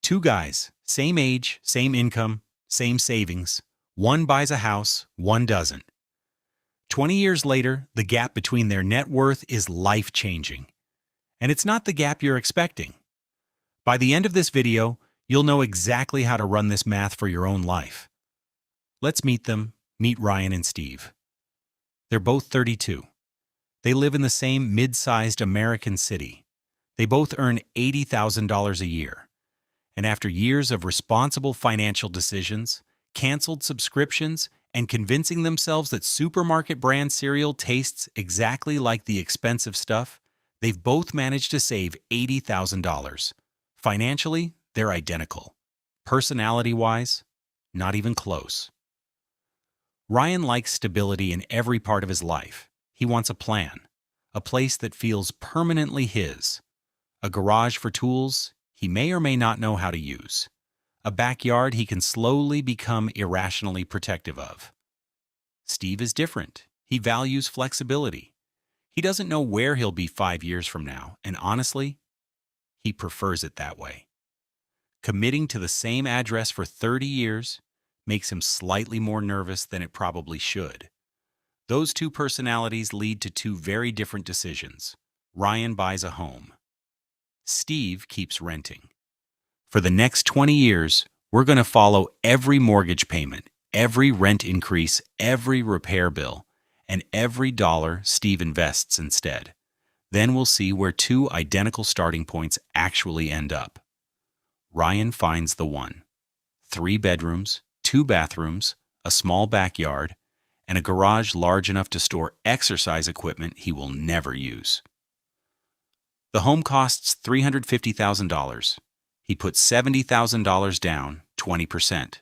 Two guys, same age, same income, same savings. One buys a house, one doesn't. 20 years later, the gap between their net worth is life-changing. And it's not the gap you're expecting. By the end of this video, you'll know exactly how to run this math for your own life. Let's meet them. Meet Ryan and Steve. They're both 32. They live in the same mid-sized American city. They both earn $80,000 a year. And after years of responsible financial decisions, canceled subscriptions, and convincing themselves that supermarket brand cereal tastes exactly like the expensive stuff, they've both managed to save $80,000. Financially, they're identical. Personality-wise, not even close. Ryan likes stability in every part of his life. He wants a plan, a place that feels permanently his, a garage for tools he may or may not know how to use, a backyard he can slowly become irrationally protective of. Steve is different. He values flexibility. He doesn't know where he'll be 5 years from now, and honestly, he prefers it that way. Committing to the same address for 30 years makes him slightly more nervous than it probably should. Those two personalities lead to two very different decisions. Ryan buys a home. Steve keeps renting. For the next 20 years, we're going to follow every mortgage payment, every rent increase, every repair bill, and every dollar Steve invests instead. Then we'll see where two identical starting points actually end up. Ryan finds the one. 3 bedrooms, 2 bathrooms, a small backyard, and a garage large enough to store exercise equipment he will never use. The home costs $350,000. He puts $70,000 down, 20%,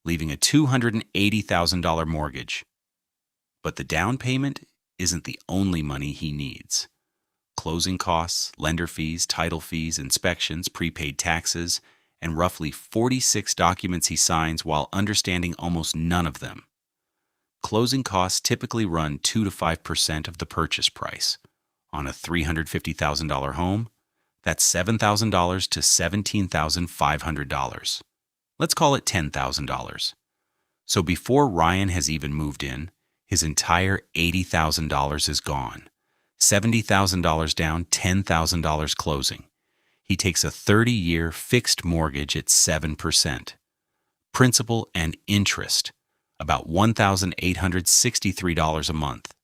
leaving a $280,000 mortgage. But the down payment isn't the only money he needs. Closing costs, lender fees, title fees, inspections, prepaid taxes, and roughly 46 documents he signs while understanding almost none of them. Closing costs typically run 2 to 5% of the purchase price. On a $350,000 home, that's $7,000 to $17,500. Let's call it $10,000. So before Ryan has even moved in, his entire $80,000 is gone. $70,000 down, $10,000 closing. He takes a 30-year fixed mortgage at 7%. Principal and interest, about $1,863 a month.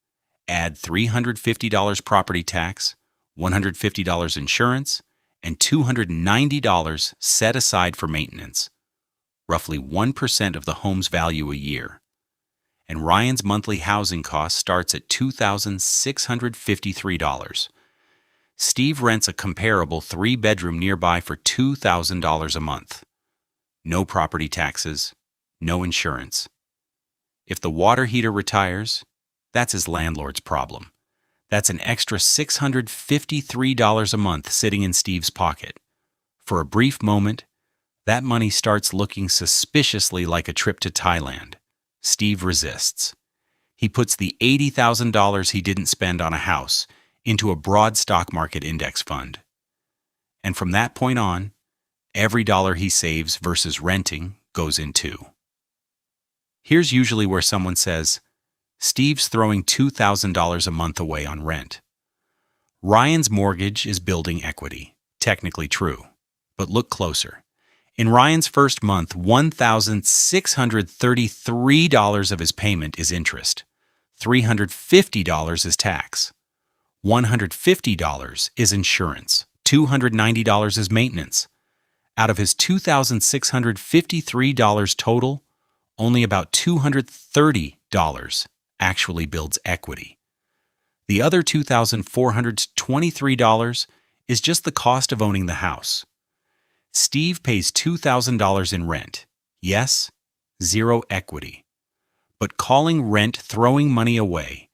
Add $350 property tax, $150 insurance, and $290 set aside for maintenance, roughly 1% of the home's value a year. And Ryan's monthly housing cost starts at $2,653. Steve rents a comparable 3-bedroom nearby for $2,000 a month. No property taxes, no insurance. If the water heater retires, that's his landlord's problem. That's an extra $653 a month sitting in Steve's pocket. For a brief moment, that money starts looking suspiciously like a trip to Thailand. Steve resists. He puts the $80,000 he didn't spend on a house into a broad stock market index fund. And from that point on, every dollar he saves versus renting goes in too. Here's usually where someone says, Steve's throwing $2,000 a month away on rent. Ryan's mortgage is building equity. Technically true. But look closer. In Ryan's first month, $1,633 of his payment is interest. $350 is tax. $150 is insurance. $290 is maintenance. Out of his $2,653 total, only about $230 actually builds equity. The other $2,423 is just the cost of owning the house. Steve pays $2,000 in rent. Yes, zero equity. But calling rent throwing money away,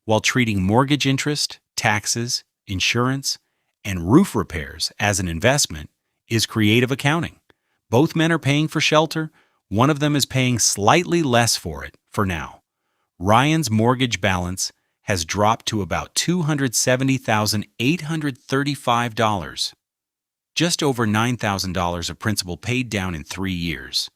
while treating mortgage interest, taxes, insurance, and roof repairs as an investment, is creative accounting. Both men are paying for shelter. One of them is paying slightly less for it, for now. Ryan's mortgage balance has dropped to about $270,835. just over $9,000 of principal paid down in 3 years.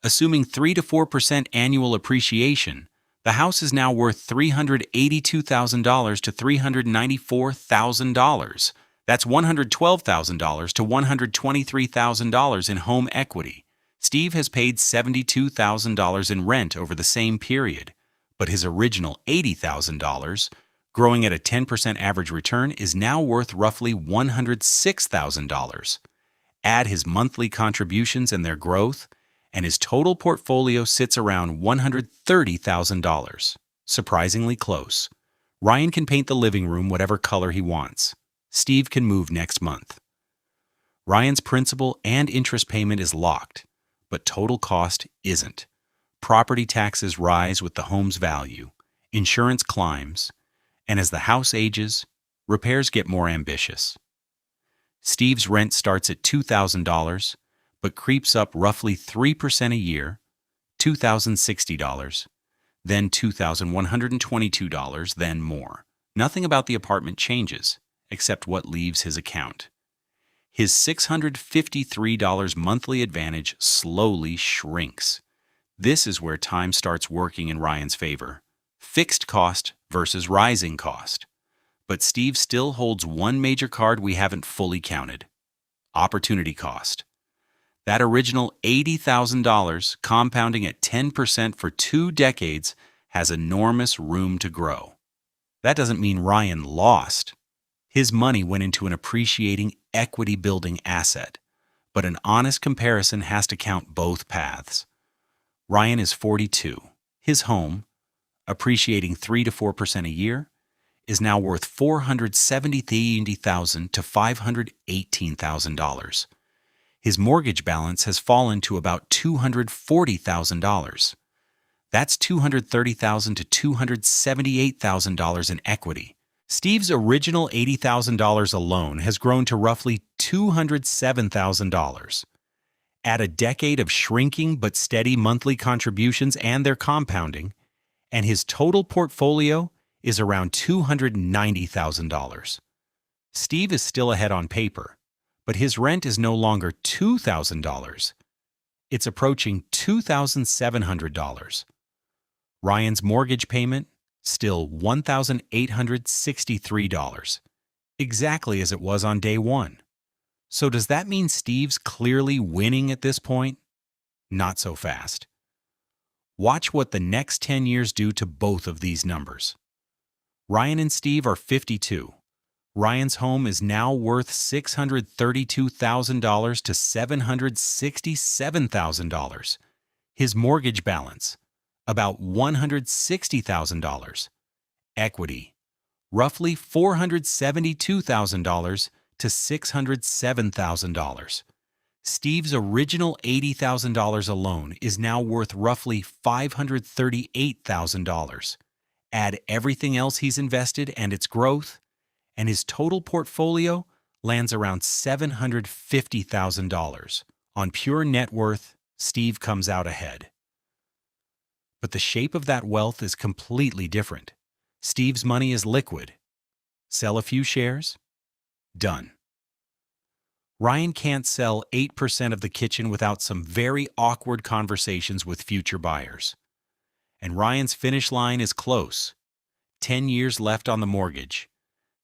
Assuming 3 to 4% annual appreciation, the house is now worth $382,000 to $394,000. That's $112,000 to $123,000 in home equity. Steve has paid $72,000 in rent over the same period, but his original $80,000, growing at a 10% average return, is now worth roughly $106,000. Add his monthly contributions and their growth, and his total portfolio sits around $130,000. Surprisingly close. Ryan can paint the living room whatever color he wants. Steve can move next month. Ryan's principal and interest payment is locked, but total cost isn't. Property taxes rise with the home's value, insurance climbs, and as the house ages, repairs get more ambitious. Steve's rent starts at $2,000, but creeps up roughly 3% a year, $2,060, then $2,122, then more. Nothing about the apartment changes, except what leaves his account. His $653 monthly advantage slowly shrinks. This is where time starts working in Ryan's favor. Fixed cost versus rising cost. But Steve still holds one major card we haven't fully counted: opportunity cost. That original $80,000, compounding at 10% for 2 decades, has enormous room to grow. That doesn't mean Ryan lost. His money went into an appreciating equity-building asset, but an honest comparison has to count both paths. Ryan is 42. His home, appreciating 3 to 4% a year, is now worth $470,000 to $518,000. His mortgage balance has fallen to about $240,000. That's $230,000 to $278,000 in equity. Steve's original $80,000 alone has grown to roughly $207,000. Add a decade of shrinking but steady monthly contributions and their compounding, and his total portfolio is around $290,000. Steve is still ahead on paper, but his rent is no longer $2,000. It's approaching $2,700. Ryan's mortgage payment, still $1,863, exactly as it was on day one. So does that mean Steve's clearly winning at this point? Not so fast. Watch what the next 10 years do to both of these numbers. Ryan and Steve are 52. Ryan's home is now worth $632,000 to $767,000. His mortgage balance, about $160,000. Equity, roughly $472,000 to $607,000. Steve's original $80,000 alone is now worth roughly $538,000. Add everything else he's invested and its growth, and his total portfolio lands around $750,000. On pure net worth, Steve comes out ahead. But the shape of that wealth is completely different. Steve's money is liquid. Sell a few shares? Done. Ryan can't sell 8% of the kitchen without some very awkward conversations with future buyers. And Ryan's finish line is close. 10 years left on the mortgage.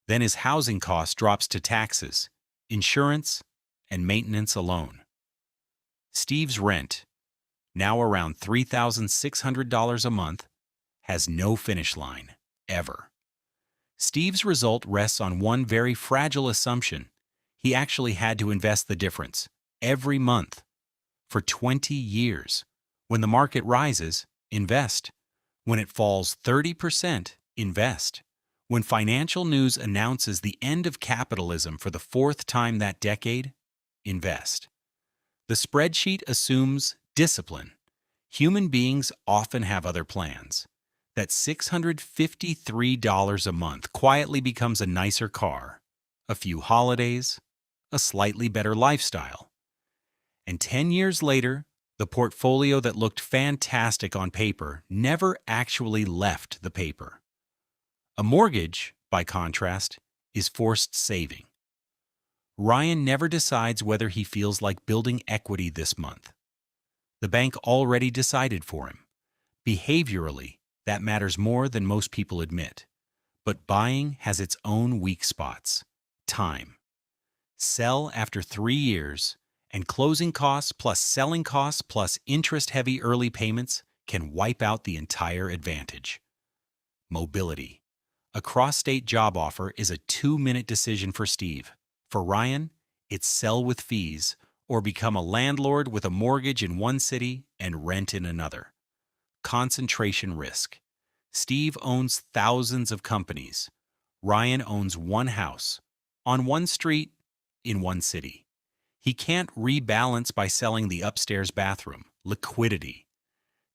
Then his housing cost drops to taxes, insurance, and maintenance alone. Steve's rent, now around $3,600 a month, has no finish line, ever. Steve's result rests on one very fragile assumption. He actually had to invest the difference, every month, for 20 years. When the market rises, invest. When it falls 30%, invest. When financial news announces the end of capitalism for the 4th time that decade, invest. The spreadsheet assumes discipline. Human beings often have other plans. That $653 a month quietly becomes a nicer car, a few holidays, a slightly better lifestyle. And 10 years later, the portfolio that looked fantastic on paper never actually left the paper. A mortgage, by contrast, is forced saving. Ryan never decides whether he feels like building equity this month. The bank already decided for him. Behaviorally, that matters more than most people admit. But buying has its own weak spots. Time. Sell after 3 years, and closing costs plus selling costs plus interest-heavy early payments can wipe out the entire advantage. Mobility. A cross-state job offer is a 2-minute decision for Steve. For Ryan, it's sell with fees or become a landlord with a mortgage in one city and rent in another. Concentration risk. Steve owns thousands of companies. Ryan owns one house, on one street, in one city. He can't rebalance by selling the upstairs bathroom. Liquidity.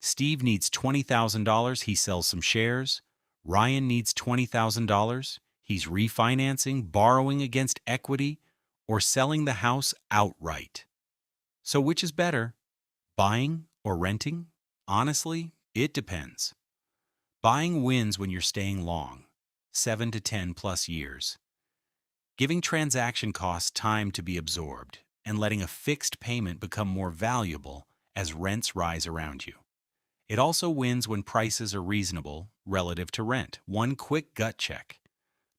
Steve needs $20,000, he sells some shares. Ryan needs $20,000, he's refinancing, borrowing against equity, or selling the house outright. So which is better, buying or renting? Honestly, it depends. Buying wins when you're staying long, 7 to 10 plus years. Giving transaction costs time to be absorbed and letting a fixed payment become more valuable as rents rise around you. It also wins when prices are reasonable relative to rent. One quick gut check.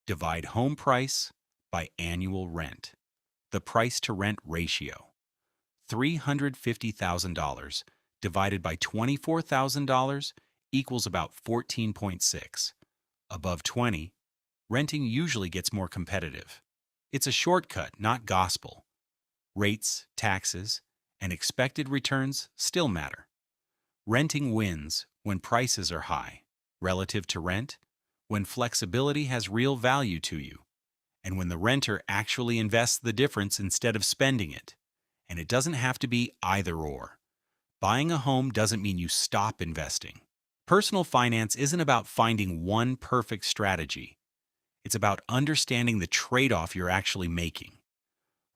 Divide home price by annual rent. The price to rent ratio. $350,000 divided by $24,000 equals about 14.6. Above 20, renting usually gets more competitive. It's a shortcut, not gospel. Rates, taxes, and expected returns still matter. Renting wins when prices are high, relative to rent, when flexibility has real value to you, and when the renter actually invests the difference instead of spending it. And it doesn't have to be either or. Buying a home doesn't mean you stop investing. Personal finance isn't about finding one perfect strategy. It's about understanding the trade-off you're actually making.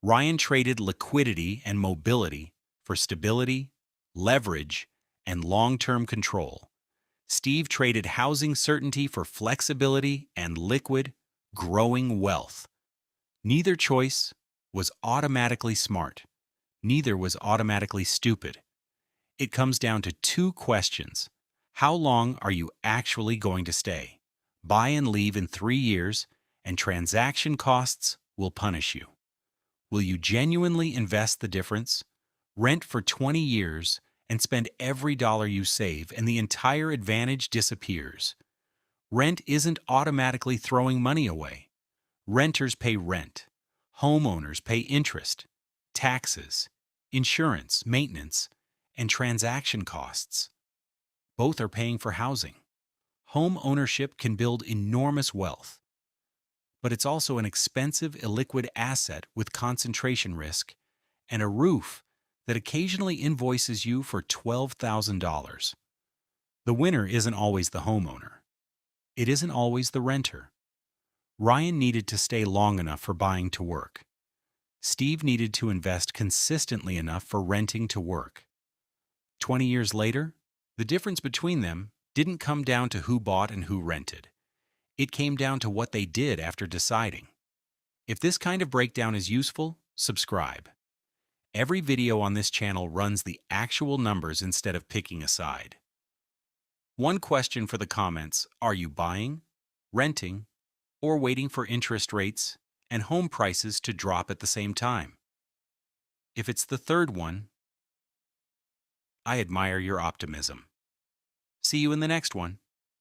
Ryan traded liquidity and mobility for stability, leverage, and long-term control. Steve traded housing certainty for flexibility and liquid, growing wealth. Neither choice was automatically smart. Neither was automatically stupid. It comes down to 2 questions. How long are you actually going to stay? Buy and leave in 3 years, and transaction costs will punish you. Will you genuinely invest the difference? Rent for 20 years and spend every dollar you save, and the entire advantage disappears. Rent isn't automatically throwing money away. Renters pay rent. Homeowners pay interest, taxes, insurance, maintenance, and transaction costs. Both are paying for housing. Home ownership can build enormous wealth, but it's also an expensive, illiquid asset with concentration risk and a roof that occasionally invoices you for $12,000. The winner isn't always the homeowner. It isn't always the renter. Ryan needed to stay long enough for buying to work. Steve needed to invest consistently enough for renting to work. 20 years later, the difference between them didn't come down to who bought and who rented. It came down to what they did after deciding. If this kind of breakdown is useful, subscribe. Every video on this channel runs the actual numbers instead of picking a side. One question for the comments: are you buying, renting, or waiting for interest rates and home prices to drop at the same time? If it's the third one, I admire your optimism. See you in the next one.